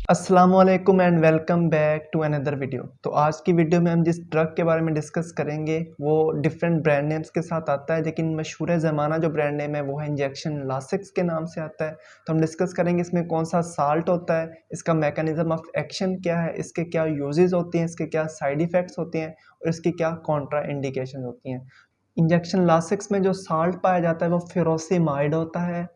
अस्सलामुअलैकुम and welcome back to another video. तो आज की वीडियो में हम जिस ड्रग के बारे में डिस्कस करेंगे वो डिफरेंट ब्रांड नेम्स के साथ आता है, लेकिन मशहूर ज़माना जो ब्रांड नेम है वो है इंजेक्शन लासिक्स के नाम से आता है। तो हम डिस्कस करेंगे इसमें कौन सा साल्ट होता है, इसका मैकेनिज्म ऑफ एक्शन क्या है, इसके क्या यूजेस होती हैं, इसके क्या साइड इफ़ेक्ट्स होते हैं और इसकी क्या कॉन्ट्रा इंडिकेशन होती हैं। इंजेक्शन लासिक्स में जो साल्ट पाया जाता है वो फ्यूरोसिमाइड होता है।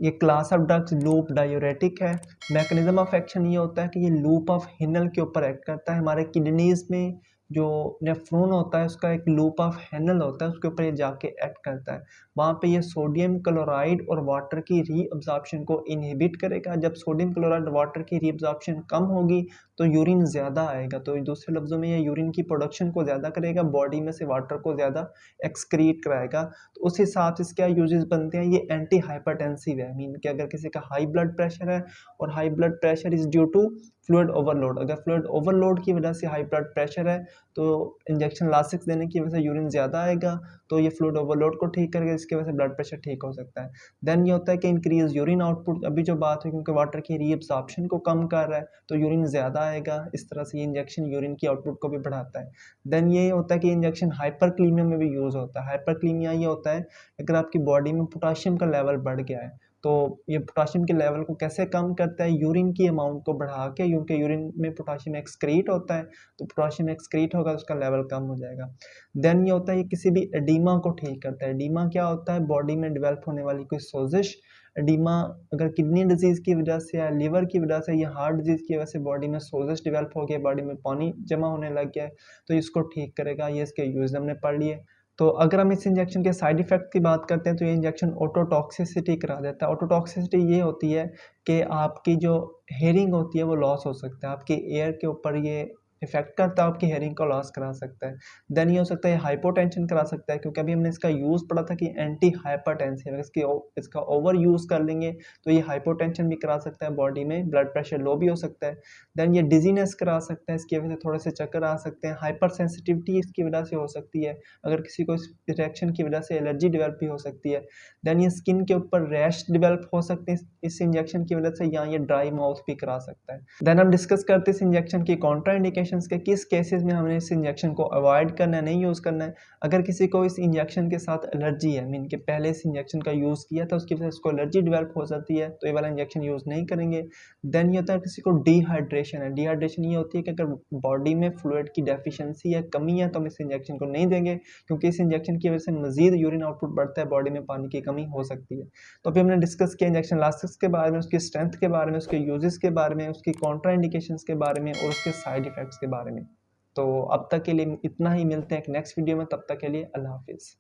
ये class of drugs loop diuretic है। मैकेनिज्म ऑफ एक्शन ये होता है कि ये लूप ऑफ हेनल के ऊपर एक्ट करता है। हमारे किडनीज में जो नेफ्रॉन होता है उसका एक लूप ऑफ हेनल होता है, उसके ऊपर ये जाके एक्ट करता है। वहाँ पे ये सोडियम क्लोराइड और वाटर की रीअब्जॉर्प्शन को इनहिबिट करेगा। जब सोडियम क्लोराइड वाटर की रीअब्जॉर्प्शन कम होगी तो यूरिन ज़्यादा आएगा। तो दूसरे लफ्ज़ों में ये यूरिन की प्रोडक्शन को ज़्यादा करेगा, बॉडी में से वाटर को ज़्यादा एक्सक्रीट कराएगा। तो उस हिसाब से इसके क्या यूजेस बनते हैं, ये एंटी हाइपरटेंसिव है। मीन कि अगर किसी का हाई ब्लड प्रेशर है और high blood pressure is due to fluid overload, अगर फ्लूइड ओवरलोड की वजह से हाई ब्लड प्रेशर है तो इंजेक्शन लासिक्स देने की वजह से यूरिन ज़्यादा आएगा, तो ये फ्लूइड ओवरलोड को ठीक करेगा, जिसकी वजह से ब्लड प्रेशर ठीक हो सकता है। देन ये होता है कि इंक्रीज यूरिन आउटपुट, अभी जो बात है क्योंकि वाटर की रीअब्सॉर्प्शन को कम कर रहा है तो यूरिन ज़्यादा आएगा। इस तरह से ये इंजेक्शन यूरिन की आउटपुट को भी बढ़ाता है। देन ये होता है कि इंजेक्शन हाइपरक्लीमिया में भी यूज़ होता है। हाइपरक्लीमिया ये होता है अगर आपकी बॉडी में पोटाशियम का लेवल बढ़ गया है तो ये पोटाशियम के लेवल को कैसे कम करता है, यूरिन की अमाउंट को बढ़ा के, क्योंकि यूरिन में पोटाशियम एक्सक्रीट होता है तो पोटाशियम एक्सक्रीट होगा तो उसका लेवल कम हो जाएगा। देन ये होता है ये किसी भी एडीमा को ठीक करता है। एडीमा क्या होता है, बॉडी में डेवलप होने वाली कोई सोजिश। एडीमा अगर किडनी डिजीज़ की वजह से या लिवर की वजह से या हार्ट डिजीज़ की वजह से बॉडी में सोजिश डेवलप हो गया, बॉडी में पानी जमा होने लग गया है तो इसको ठीक करेगा। ये इसके यूज़ हमने पढ़ लिए। तो अगर हम इस इंजेक्शन के साइड इफ़ेक्ट की बात करते हैं तो ये इंजेक्शन ऑटोटॉक्सिसिटी करा देता है। ऑटोटॉक्सिसिटी ये होती है कि आपकी जो हेयरिंग होती है वो लॉस हो सकता है, आपकी एयर के ऊपर ये इफ़ेक्ट करता है, आपकी हेयरिंग को लॉस करा सकता है। देन ये हो सकता है हाइपोटेंशन करा सकता है, क्योंकि अभी हमने इसका यूज़ पढ़ा था कि एंटी हाइपरटेंसिव है। इसका ओवर यूज़ कर लेंगे तो ये हाइपोटेंशन भी करा सकता है, बॉडी में ब्लड प्रेशर लो भी हो सकता है। देन ये डिजीनेस करा सकता है, इसकी वजह से थोड़े से चक्कर आ सकते हैं। हाइपर सेंसिटिविटी इसकी वजह से हो सकती है, अगर किसी को इस रिएक्शन की वजह से एलर्जी डेवलप भी हो सकती है। देन ये स्किन के ऊपर रैश डेवलप हो सकते हैं इस इंजेक्शन की वजह से, या ये ड्राई माउथ भी करा सकता है। देन हम डिस्कस करते हैं इस इंजेक्शन की कॉन्ट्रा इंडिकेशंस के, किस केसेस में हमें इस इंजेक्शन को अवॉइड करना है, नहीं यूज़ करना है। अगर किसी को इस इंजेक्शन के साथ एलर्जी है, मीन कि पहले इस इंजेक्शन का यूज़ किया था उसकी वजह से उसको एलर्जी डेवलप हो जाती है तो ये वाला इंजेक्शन यूज़ नहीं करेंगे। देन ये होता है किसी को डिहाइड्रेशन है। डिहाइड्रेशन ये होती है कि अगर बॉडी में फ्लूइड की डेफिशिएंसी है, कमी है, तो हम इस इंजेक्शन को नहीं देंगे, क्योंकि इस इंजेक्शन की वजह से मज़ीद यूरिन आउटपुट बढ़ता है, बॉडी में पानी की कमी हो सकती है। तो अभी हमने डिस्कस किया इंजेक्शन लासिक्स के बारे में, उसकी स्ट्रेंथ के बारे में, उसके यूजेस के बारे में, उसकी कॉन्ट्रा इंडिकेशंस के बारे में और उसके साइड इफ़ेक्ट्स के बारे में। तो अब तक के लिए इतना ही, मिलते हैं एक नेक्स्ट वीडियो में, तब तक के लिए अल्लाह हाफ़िज़।